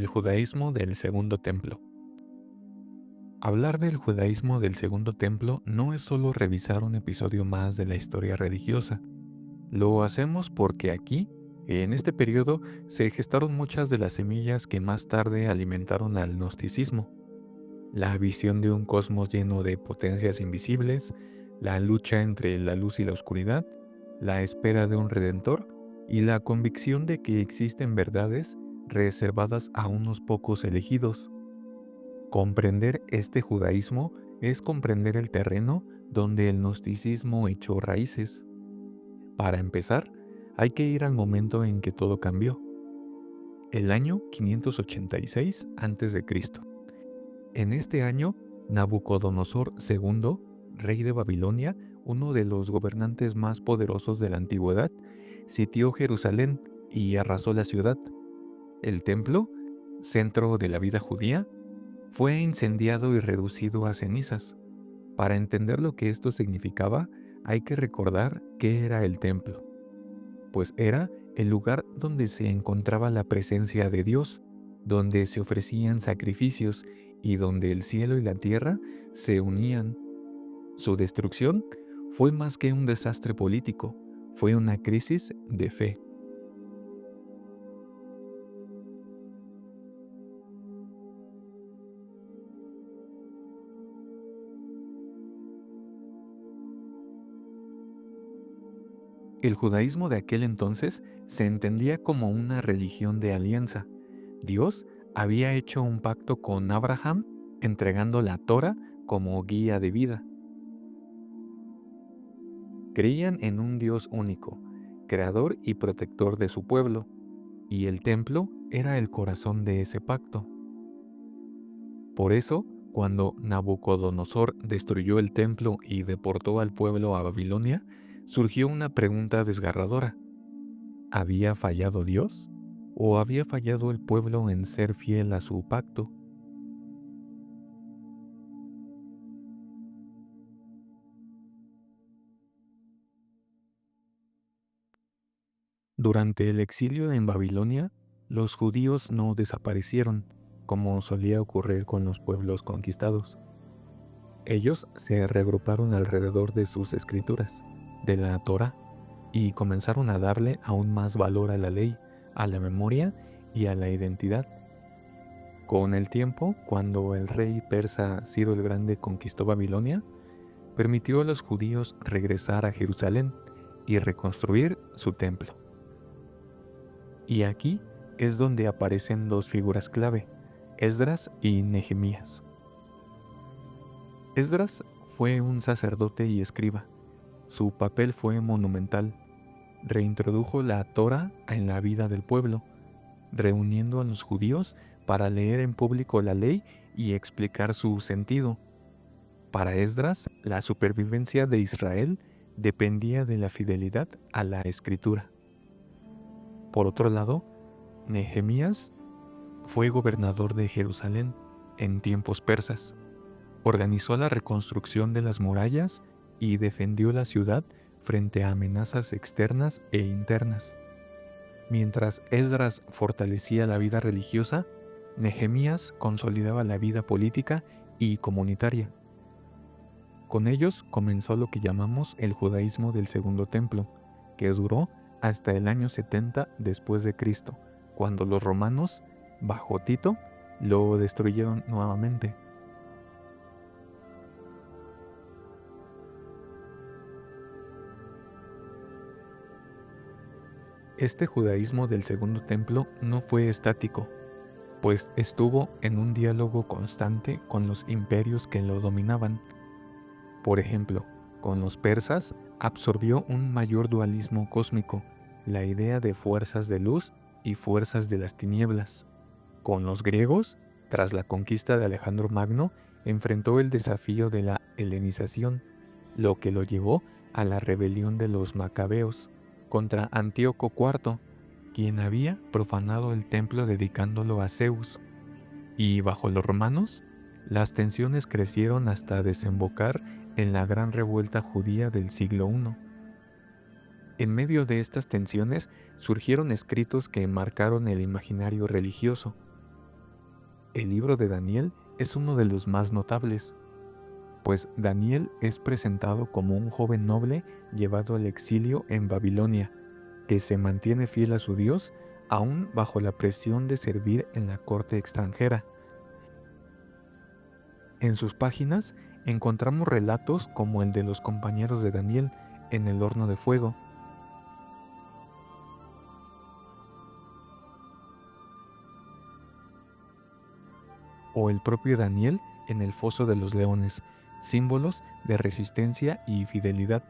judaísmo del Segundo Templo. Hablar del judaísmo del Segundo Templo no es solo revisar un episodio más de la historia religiosa. Lo hacemos porque aquí, en este periodo, se gestaron muchas de las semillas que más tarde alimentaron al gnosticismo. La visión de un cosmos lleno de potencias invisibles, la lucha entre la luz y la oscuridad, la espera de un redentor y la convicción de que existen verdades reservadas a unos pocos elegidos. Comprender este judaísmo es comprender el terreno donde el gnosticismo echó raíces. Para empezar, hay que ir al momento en que todo cambió, el año 586 a.C. En este año, Nabucodonosor II, rey de Babilonia, uno de los gobernantes más poderosos de la antigüedad, sitió Jerusalén y arrasó la ciudad. El templo, centro de la vida judía, fue incendiado y reducido a cenizas. Para entender lo que esto significaba, hay que recordar qué era el templo, pues era el lugar donde se encontraba la presencia de Dios, donde se ofrecían sacrificios y donde el cielo y la tierra se unían. Su destrucción fue más que un desastre político, fue una crisis de fe. El judaísmo de aquel entonces se entendía como una religión de alianza. Dios había hecho un pacto con Abraham, entregando la Torá como guía de vida. Creían en un Dios único, creador y protector de su pueblo, y el templo era el corazón de ese pacto. Por eso, cuando Nabucodonosor destruyó el templo y deportó al pueblo a Babilonia, surgió una pregunta desgarradora. ¿Había fallado Dios? ¿O había fallado el pueblo en ser fiel a su pacto? Durante el exilio en Babilonia, los judíos no desaparecieron, como solía ocurrir con los pueblos conquistados. Ellos se reagruparon alrededor de sus escrituras, de la Torá, y comenzaron a darle aún más valor a la ley, a la memoria y a la identidad. Con el tiempo, cuando el rey persa Ciro el Grande conquistó Babilonia, permitió a los judíos regresar a Jerusalén y reconstruir su templo. Y aquí es donde aparecen dos figuras clave, Esdras y Nehemías. Esdras fue un sacerdote y escriba. Su papel fue monumental. Reintrodujo la Torá en la vida del pueblo, reuniendo a los judíos para leer en público la ley y explicar su sentido. Para Esdras, la supervivencia de Israel dependía de la fidelidad a la escritura. Por otro lado, Nehemías fue gobernador de Jerusalén en tiempos persas. Organizó la reconstrucción de las murallas y defendió la ciudad frente a amenazas externas e internas. Mientras Esdras fortalecía la vida religiosa, Nehemías consolidaba la vida política y comunitaria. Con ellos comenzó lo que llamamos el judaísmo del Segundo Templo, que duró hasta el año 70 después de Cristo, cuando los romanos, bajo Tito, lo destruyeron nuevamente. Este judaísmo del Segundo Templo no fue estático, pues estuvo en un diálogo constante con los imperios que lo dominaban. Por ejemplo, con los persas absorbió un mayor dualismo cósmico, la idea de fuerzas de luz y fuerzas de las tinieblas. Con los griegos, tras la conquista de Alejandro Magno, enfrentó el desafío de la helenización, lo que lo llevó a la rebelión de los macabeos contra Antíoco IV, quien había profanado el templo dedicándolo a Zeus. Y bajo los romanos, las tensiones crecieron hasta desembocar en la gran revuelta judía del siglo I. En medio de estas tensiones surgieron escritos que marcaron el imaginario religioso. El libro de Daniel es uno de los más notables, pues Daniel es presentado como un joven noble llevado al exilio en Babilonia, que se mantiene fiel a su Dios aún bajo la presión de servir en la corte extranjera. En sus páginas encontramos relatos como el de los compañeros de Daniel en el horno de fuego, o el propio Daniel en el foso de los leones, símbolos de resistencia y fidelidad.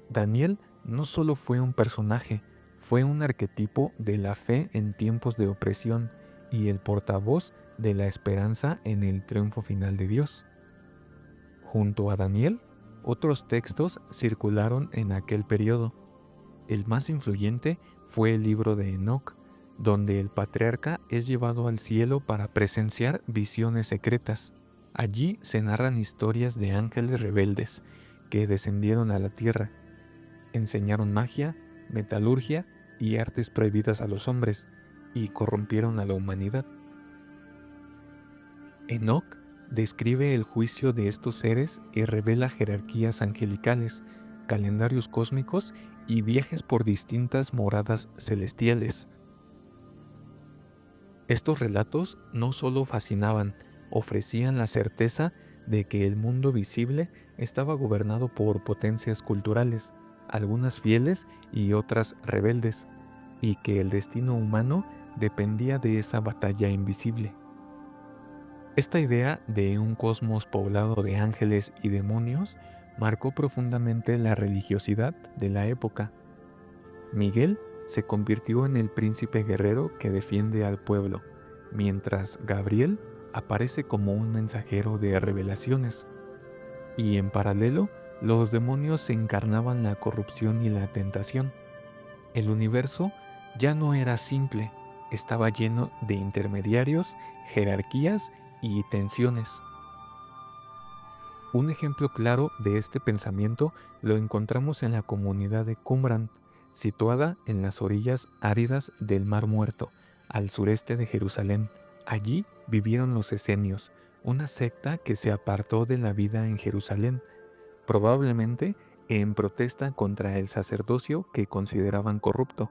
Daniel no solo fue un personaje, fue un arquetipo de la fe en tiempos de opresión y el portavoz de la esperanza en el triunfo final de Dios. Junto a Daniel, otros textos circularon en aquel periodo. El más influyente fue el libro de Enoc, donde el patriarca es llevado al cielo para presenciar visiones secretas. Allí se narran historias de ángeles rebeldes que descendieron a la tierra, enseñaron magia, metalurgia y artes prohibidas a los hombres, y corrompieron a la humanidad. Enoc describe el juicio de estos seres y revela jerarquías angelicales, calendarios cósmicos y viajes por distintas moradas celestiales. Estos relatos no solo fascinaban, ofrecían la certeza de que el mundo visible estaba gobernado por potencias culturales, algunas fieles y otras rebeldes, y que el destino humano dependía de esa batalla invisible. Esta idea de un cosmos poblado de ángeles y demonios marcó profundamente la religiosidad de la época. Miguel se convirtió en el príncipe guerrero que defiende al pueblo, mientras Gabriel aparece como un mensajero de revelaciones. Y en paralelo, los demonios encarnaban la corrupción y la tentación. El universo ya no era simple, estaba lleno de intermediarios, jerarquías y tensiones. Un ejemplo claro de este pensamiento lo encontramos en la comunidad de Qumran, situada en las orillas áridas del Mar Muerto, al sureste de Jerusalén. Allí vivieron los esenios, una secta que se apartó de la vida en Jerusalén, probablemente en protesta contra el sacerdocio que consideraban corrupto.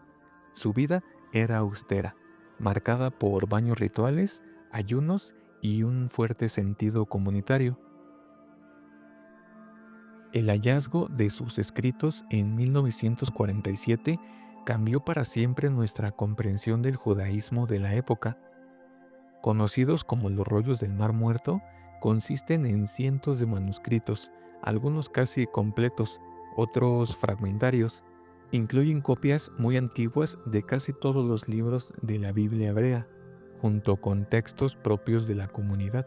Su vida era austera, marcada por baños rituales, ayunos y un fuerte sentido comunitario. El hallazgo de sus escritos en 1947 cambió para siempre nuestra comprensión del judaísmo de la época. Conocidos como los rollos del Mar Muerto, consisten en cientos de manuscritos, algunos casi completos, otros fragmentarios. Incluyen copias muy antiguas de casi todos los libros de la Biblia hebrea, junto con textos propios de la comunidad.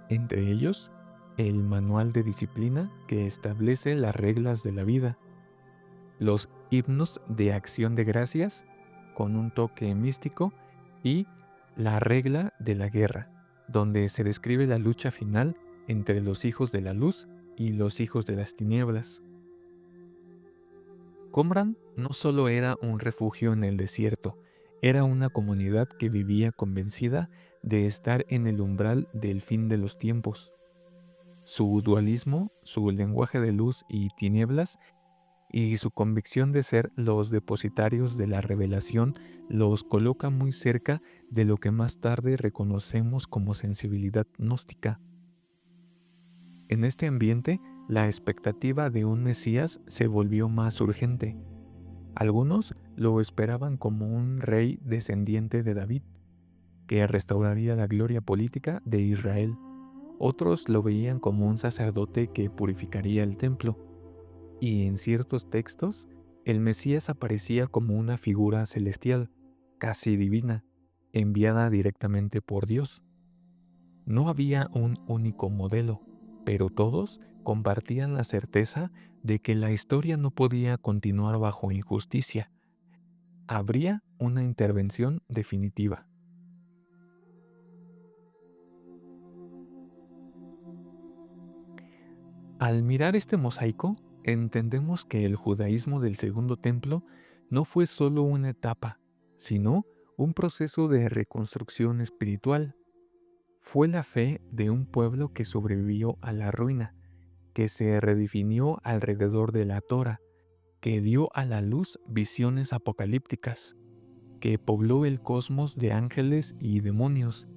Entre ellos, el manual de disciplina que establece las reglas de la vida, los himnos de acción de gracias con un toque místico y la regla de la guerra, donde se describe la lucha final entre los hijos de la luz y los hijos de las tinieblas. Qumran no solo era un refugio en el desierto, era una comunidad que vivía convencida de estar en el umbral del fin de los tiempos. Su dualismo, su lenguaje de luz y tinieblas, y su convicción de ser los depositarios de la revelación los coloca muy cerca de lo que más tarde reconocemos como sensibilidad gnóstica. En este ambiente, la expectativa de un Mesías se volvió más urgente. Algunos lo esperaban como un rey descendiente de David, que restauraría la gloria política de Israel. Otros lo veían como un sacerdote que purificaría el templo. Y en ciertos textos, el Mesías aparecía como una figura celestial, casi divina, enviada directamente por Dios. No había un único modelo, pero todos compartían la certeza de que la historia no podía continuar bajo injusticia. Habría una intervención definitiva. Al mirar este mosaico, entendemos que el judaísmo del Segundo Templo no fue solo una etapa, sino un proceso de reconstrucción espiritual. Fue la fe de un pueblo que sobrevivió a la ruina, que se redefinió alrededor de la Torá, que dio a la luz visiones apocalípticas, que pobló el cosmos de ángeles y demonios,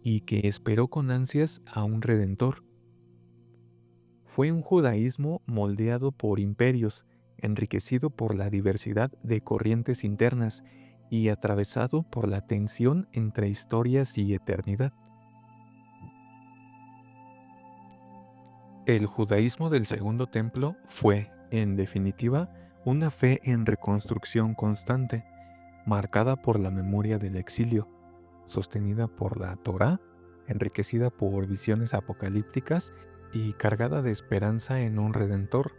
y que esperó con ansias a un redentor. Fue un judaísmo moldeado por imperios, enriquecido por la diversidad de corrientes internas y atravesado por la tensión entre historias y eternidad. El judaísmo del Segundo Templo fue, en definitiva, una fe en reconstrucción constante, marcada por la memoria del exilio, sostenida por la Torá, enriquecida por visiones apocalípticas y cargada de esperanza en un redentor.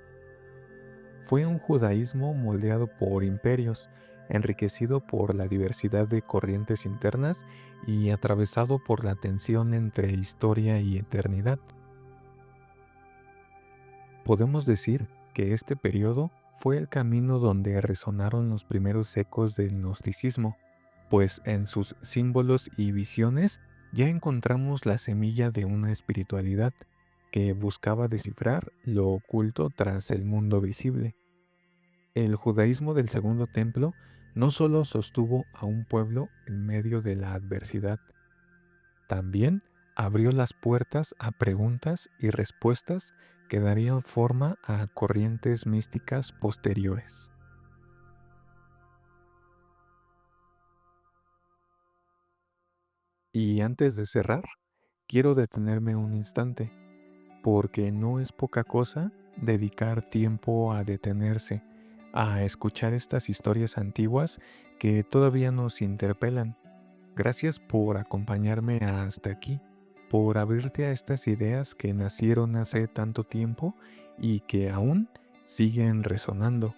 Fue un judaísmo moldeado por imperios, enriquecido por la diversidad de corrientes internas y atravesado por la tensión entre historia y eternidad. Podemos decir que este periodo fue el camino donde resonaron los primeros ecos del gnosticismo, pues en sus símbolos y visiones ya encontramos la semilla de una espiritualidad que buscaba descifrar lo oculto tras el mundo visible. El judaísmo del Segundo Templo no solo sostuvo a un pueblo en medio de la adversidad, también abrió las puertas a preguntas y respuestas que darían forma a corrientes místicas posteriores. Y antes de cerrar, quiero detenerme un instante, porque no es poca cosa dedicar tiempo a detenerse, a escuchar estas historias antiguas que todavía nos interpelan. Gracias por acompañarme hasta aquí, por abrirte a estas ideas que nacieron hace tanto tiempo y que aún siguen resonando,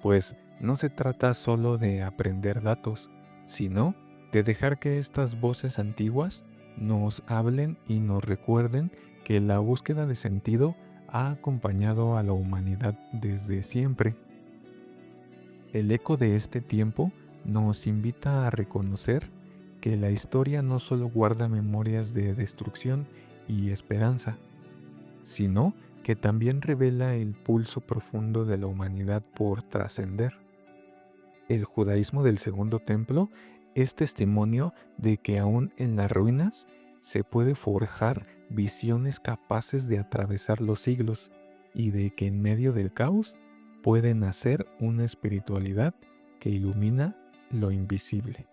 pues no se trata solo de aprender datos, sino de dejar que estas voces antiguas nos hablen y nos recuerden que la búsqueda de sentido ha acompañado a la humanidad desde siempre. El eco de este tiempo nos invita a reconocer que la historia no solo guarda memorias de destrucción y esperanza, sino que también revela el pulso profundo de la humanidad por trascender. El judaísmo del Segundo Templo es testimonio de que aún en las ruinas se puede forjar visiones capaces de atravesar los siglos y de que en medio del caos puede nacer una espiritualidad que ilumina lo invisible.